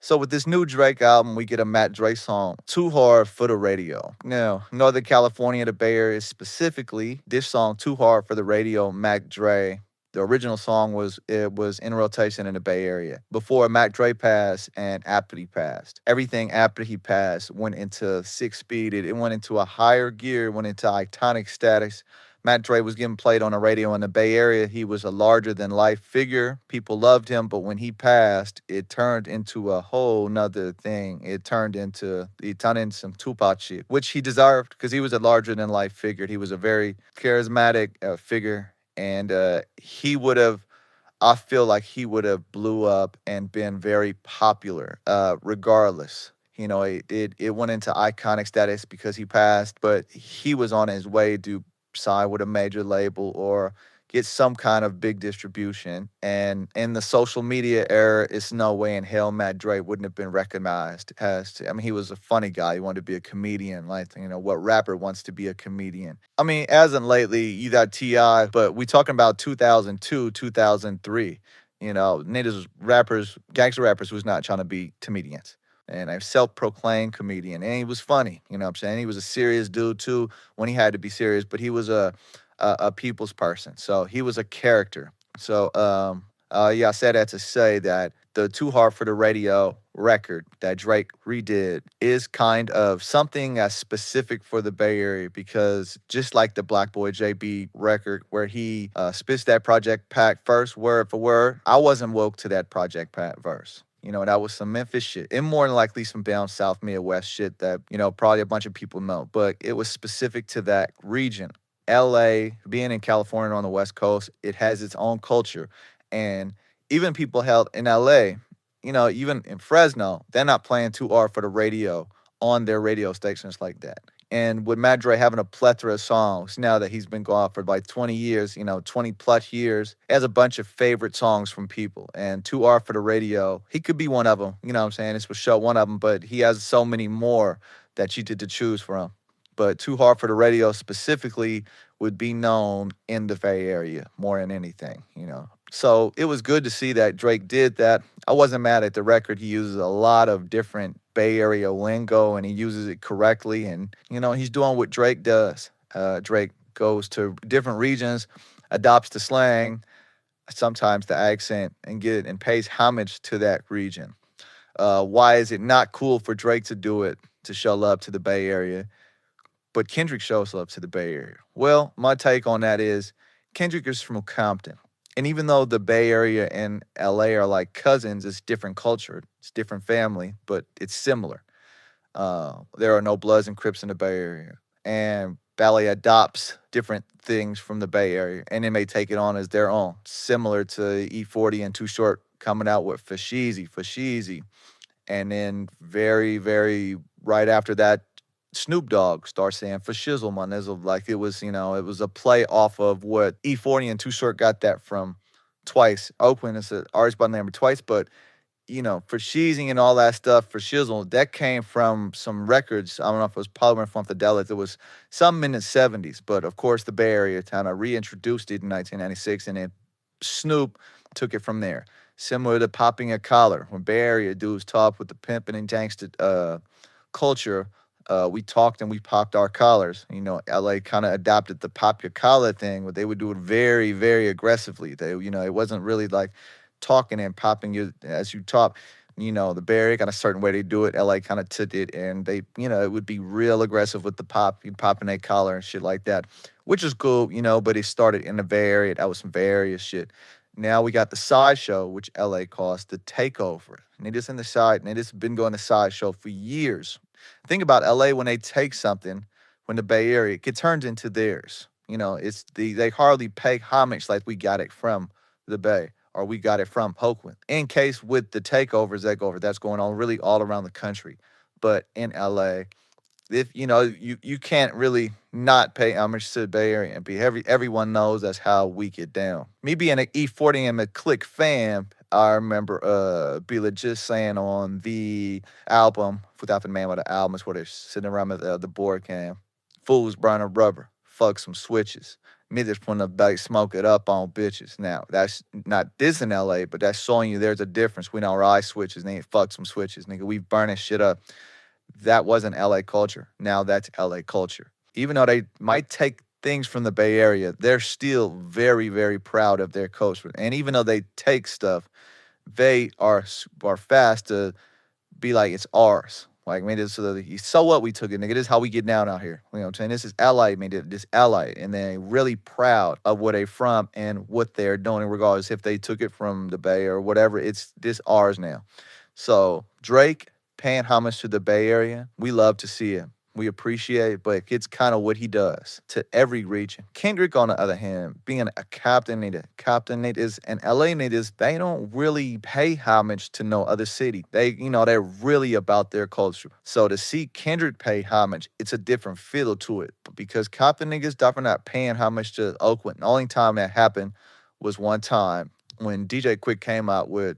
So with this new Drake album, we get a Mac Dre song, Too Hard for the Radio. Now, Northern California, the Bay Area specifically, this song, Too Hard for the Radio, Mac Dre. The original song was in rotation in the Bay Area before Mac Dre passed and after he passed. Everything after he passed went into six speed. It went into a higher gear, went into iconic status. Matt Dre was getting played on the radio in the Bay Area. He was a larger than life figure. People loved him, but when he passed, it turned into a whole nother thing. It turned into some Tupac shit, which he deserved because he was a larger than life figure. He was a very charismatic figure, and he would have. I feel like he would have blew up and been very popular, regardless. It went into iconic status because he passed, but he was on his way to sign with a major label or get some kind of big distribution. And in the social media era, it's no way in hell Matt Dre wouldn't have been recognized I mean, he was a funny guy. He wanted to be a comedian. Like, what rapper wants to be a comedian? I mean, as in lately, you got T.I., but we talking about 2002, 2003. Niggas rappers, gangster rappers was not trying to be comedians and a self-proclaimed comedian. And he was funny, you know what I'm saying? He was a serious dude too when he had to be serious, but he was a people's person. So he was a character. So yeah, I said that to say that the Too Hard for the Radio record that Drake redid is kind of something that's specific for the Bay Area because just like the Black Boy JB record where he spits that Project Pack verse word for word, I wasn't woke to that Project Pack verse. That was some Memphis shit. And more than likely some down south Midwest shit that, probably a bunch of people know. But it was specific to that region. LA, being in California on the West Coast, it has its own culture. And even people held in LA, even in Fresno, they're not playing too hard for the radio on their radio stations like that. And with Matt Dre having a plethora of songs now that he's been gone for like 20 years, 20 plus years, he has a bunch of favorite songs from people. And Too Hard for the Radio, he could be one of them. You know what I'm saying? This was show one of them, but he has so many more that you did to choose from. But Too Hard for the Radio specifically would be known in the Bay Area more than anything. So it was good to see that Drake did that. I wasn't mad at the record. He uses a lot of different Bay Area lingo and he uses it correctly. And, he's doing what Drake does. Drake goes to different regions, adopts the slang, sometimes the accent, and pays homage to that region. Why is it not cool for Drake to do it, to show love to the Bay Area? But Kendrick shows love to the Bay Area. Well, my take on that is Kendrick is from Compton. And even though the Bay Area and LA are like cousins, it's different culture, it's different family, but it's similar. There are no Bloods and Crips in the Bay Area. And Ballet adopts different things from the Bay Area and they may take it on as their own, similar to E40 and Too Short coming out with Fasheezy. And then very, very right after that, Snoop Dogg starts saying for shizzle my nizzle. Like it was a play off of what E40 and Too Short got that from Twice. Oakland is an artist by the name of Twice, but for sheezing and all that stuff for shizzle, that came from some records. I don't know if it was Polymer Funkadelic. It was some in the 70s, but of course the Bay Area kind of reintroduced it in 1996, and then Snoop took it from there. Similar to popping a collar, when Bay Area dudes talk with the pimping and gangster culture, we talked and we popped our collars. LA kind of adopted the pop your collar thing, but they would do it very, very aggressively. It wasn't really like talking and popping you as you talk. The Bay Area got a certain way they do it. LA kind of took it and they, it would be real aggressive with the you popping a collar and shit like that, which is cool, but it started in the Bay Area. That was some Bay Area shit. Now we got the sideshow, which LA calls the takeover. And it is in the side, and it has been going to sideshow for years. Think about LA when they take something from the Bay Area, it turns into theirs. They hardly pay homage like we got it from the Bay or we got it from Oakland. In case with the takeover that's going on really all around the country. But in LA, if you can't really not pay homage to the Bay Area and everyone knows that's how we get down. Me being an E40 and a Click fan, I remember Be Legit saying on the album, without the name of the album, is where they're sitting around the board game, fools burning rubber, fuck some switches. Me just from the back, smoke it up on bitches. Now, that's not this in LA, but that's showing you there's a difference. We don't ride switches, nigga. Fuck some switches, nigga. We burning shit up. That wasn't LA culture. Now that's LA culture. Even though they might take things from the Bay Area, they're still very, very proud of their culture. And even though they take stuff, they are fast to be like, it's ours. Like, man, so what we took it, nigga. This is how we get down out here. You know what I'm saying? This is LA, man. This LA. And they really proud of where they from and what they're doing, regardless if they took it from the Bay or whatever. It's this ours now. So Drake paying homage to the Bay Area, we love to see it. We appreciate it, but it's kind of what he does to every region. Kendrick, on the other hand, being a captain is and LA natives, they don't really pay homage to no other city. They're really about their culture. So to see Kendrick pay homage, it's a different feel to it. Because Compton niggas definitely not paying homage to Oakland. The only time that happened was one time when DJ Quick came out with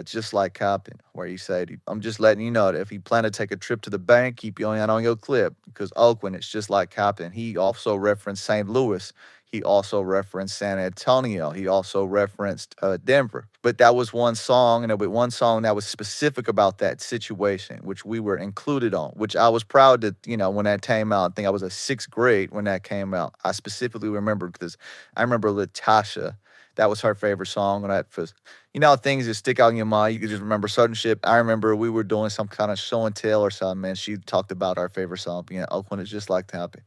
just like Compton, where he said, I'm just letting you know that if you plan to take a trip to the bank, keep your eye on your clip because Oakland, it's just like Compton. He also referenced St. Louis. He also referenced San Antonio. He also referenced Denver. But that was one song, and there was one song that was specific about that situation, which we were included on, which I was proud that, when that came out, I think I was a sixth grade when that came out. I specifically remember because I remember Latasha. That was her favorite song on that first. Things that stick out in your mind. You can just remember certain shit. I remember we were doing some kind of show and tell or something, and she talked about our favorite song being Oakland is just like Tampa.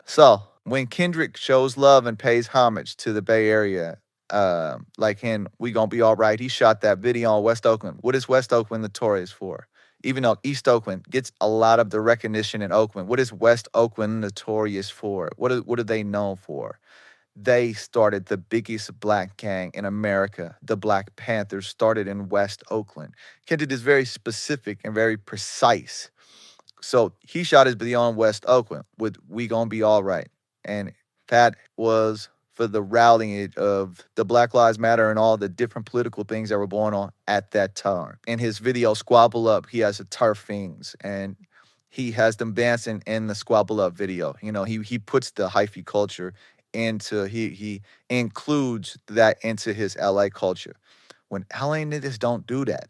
So when Kendrick shows love and pays homage to the Bay Area, like in We Gonna Be All Right, he shot that video on West Oakland. What is West Oakland notorious for? Even though East Oakland gets a lot of the recognition in Oakland, what is West Oakland notorious for? What are they known for? They started the biggest black gang in America. The Black Panthers started in West Oakland. Kendrick is very specific and very precise. So he shot his video in West Oakland with We Gonna Be All Right. And that was for the rallying of the Black Lives Matter and all the different political things that were going on at that time. In his video Squabble Up, he has the turf things and he has them dancing in the Squabble Up video. He puts the hyphy culture into he includes that into his LA culture. When LA niggas don't do that.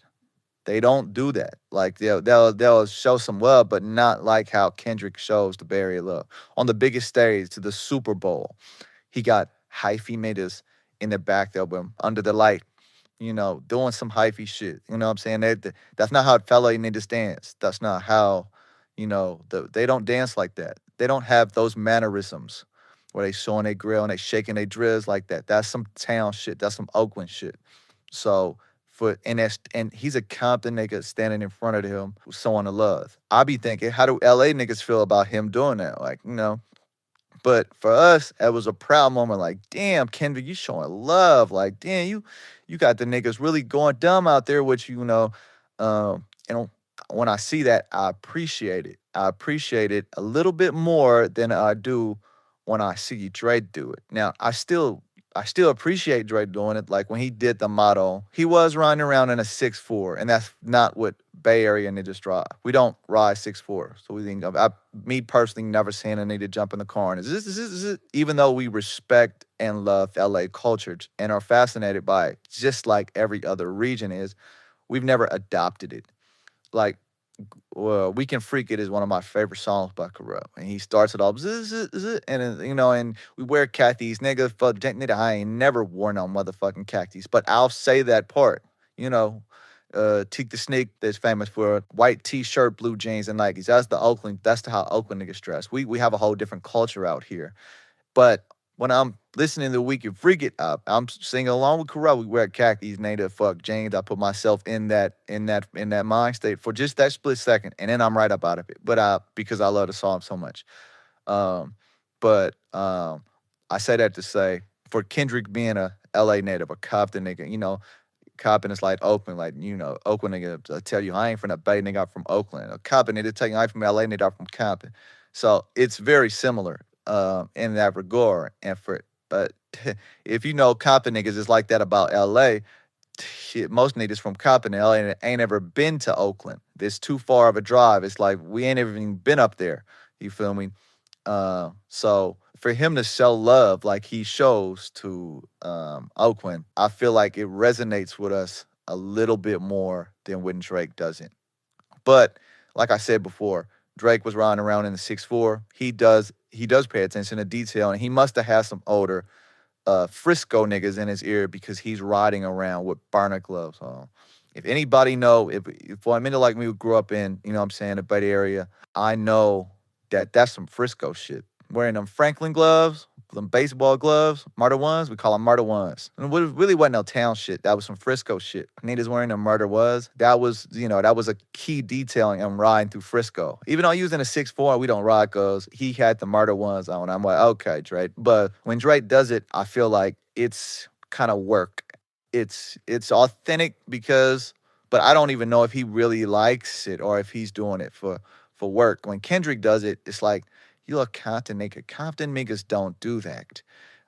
They don't do that. Like they'll show some love, but not like how Kendrick shows the Bay Area love. On the biggest stage to the Super Bowl, he got hyphy niggas in the back of him under the light, doing some hyphy shit. You know what I'm saying? That's not how fellow niggas dance. That's not how, they don't dance like that. They don't have those mannerisms where they showing their grill and they shaking their drills like that. That's some town shit. That's some Oakland shit. So and he's a Compton nigga standing in front of him, someone to love. I be thinking, how do LA niggas feel about him doing that? Like, but for us, it was a proud moment. Like, damn, Kendrick, you showing love. Like, damn, you got the niggas really going dumb out there, which and when I see that, I appreciate it. I appreciate it a little bit more than I do when I see Dre do it. Now, I still appreciate Dre doing it. Like when he did the motto, he was running around in a 6'4", and that's not what Bay Area niggas drive. We don't ride 6'4", so we think me personally never seen a nigga jump in the car and is this. Even though we respect and love LA culture and are fascinated by it, just like every other region is, we've never adopted it. Like We Can Freak It is one of my favorite songs by Corrupt. And he starts it off, zzz, zzz, zzz, and we wear khakis. Nigga, I ain't never worn no motherfucking khakis. But I'll say that part, Teak the Sneak that's famous for white t-shirt, blue jeans, and Nikes. That's how Oakland niggas dress. We have a whole different culture out here. But when I'm listening to We Can Freak It Up, I'm singing along with Corrupt. We wear khakis, native fuck jeans. I put myself in that mind state for just that split second, and then I'm right up out of it. But because I love the song so much. Um, but I say that to say for Kendrick being a LA native, a Compton nigga, Compton is like Oakland, Oakland nigga tell you I ain't from the Bay, nigga, I'm from Oakland. A Compton nigga tell you I ain't from LA, nigga, I'm from Compton. So it's very similar in that regard. But if Compton niggas is like that about LA, shit, most niggas from Compton and LA ain't ever been to Oakland. It's too far of a drive. It's like we ain't ever even been up there. You feel me? So for him to sell love like he shows to Oakland, I feel like it resonates with us a little bit more than when Drake doesn't. But like I said before, Drake was riding around in the 6'4". He does pay attention to detail, and he must have had some older Frisco niggas in his ear because he's riding around with burner gloves on. If anybody know, if well, I mean like me who grew up in, you know what I'm saying, the Bay Area, I know that that's some Frisco shit. Wearing them Franklin gloves, them baseball gloves, Murder Ones, we call them Murder Ones. And it really wasn't no town shit. That was some Frisco shit. Niggas wearing them Murder Was. That was, that was a key detailing him riding through Frisco. Even though he was in a 6'4", we don't ride goes, he had the Murder Ones on. I'm like, okay, Drake. But when Drake does it, I feel like it's kind of work. It's authentic because, but I don't even know if he really likes it or if he's doing it for work. When Kendrick does it, it's like, you a Compton nigga. Compton niggas don't do that.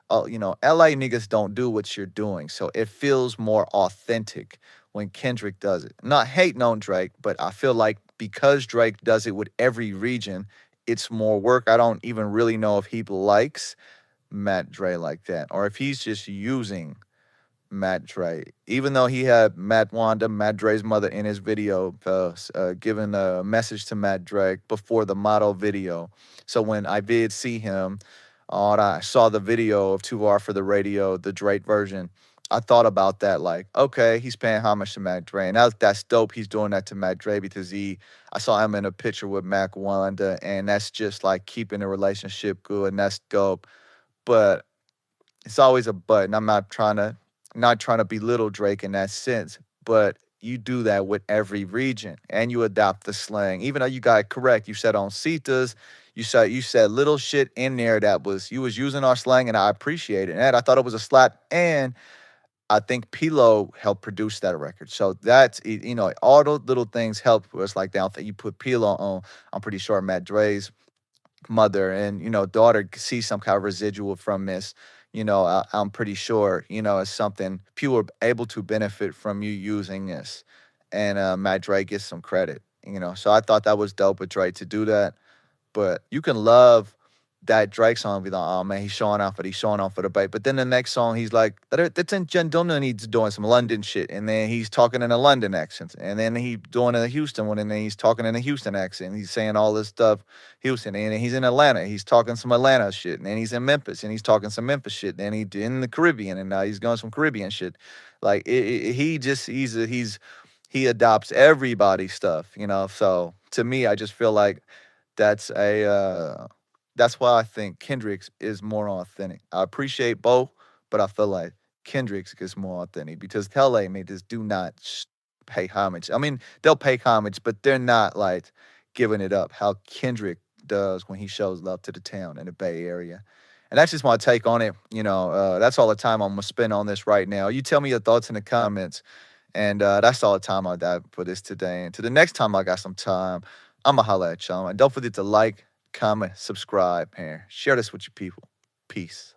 Oh, LA niggas don't do what you're doing. So it feels more authentic when Kendrick does it. Not hating on Drake, but I feel like because Drake does it with every region, it's more work. I don't even really know if he likes Matt Dre like that or if he's just using Matt Dre. Even though he had Matt Dre's mother, in his video, giving a message to Matt Dre before the model video. So when I did see him, and I saw the video of 2R for the radio, the Drake version, I thought about that like, okay, he's paying homage to Matt Dre. And that's dope. He's doing that to Matt Dre because I saw him in a picture with Mac Wanda, and that's just like keeping the relationship good, and that's dope. But it's always a but, and I'm not trying to belittle Drake in that sense, but you do that with every region and you adopt the slang. Even though you got it correct, you said on Cetas, you said little shit in there that was you was using our slang, and I appreciate it. And I thought it was a slap, and I think Pilo helped produce that record. So that's all those little things help. It's like that. You put Pilo on. I'm pretty sure Matt Dre's mother and daughter see some kind of residual from this. I'm pretty sure it's something people are able to benefit from you using this, and Matt Dre gets some credit. So I thought that was dope with Dre to do that. But you can love that Drake song, be like, oh man, he's showing off for the bait. But then the next song, he's like, that's in gentleman, he's doing some London shit. And then he's talking in a London accent. And then he's doing a Houston one, and then he's talking in a Houston accent. He's saying all this stuff, Houston. And then he's in Atlanta, he's talking some Atlanta shit. And then he's in Memphis, and he's talking some Memphis shit. Then he's in the Caribbean, and now he's going some Caribbean shit. Like, he adopts everybody's stuff. So to me, I just feel like that's a that's why I think Kendrick's is more authentic. I appreciate both, but I feel like Kendrick's is more authentic because LA niggas do not pay homage. I mean, they'll pay homage, but they're not like giving it up how Kendrick does when he shows love to the town in the Bay Area. And that's just my take on it. That's all the time I'm gonna spend on this right now. You tell me your thoughts in the comments. And that's all the time I got for this today. And to the next time I got some time, I'ma holla at y'all. And don't forget to like, comment, subscribe, and share this with your people. Peace.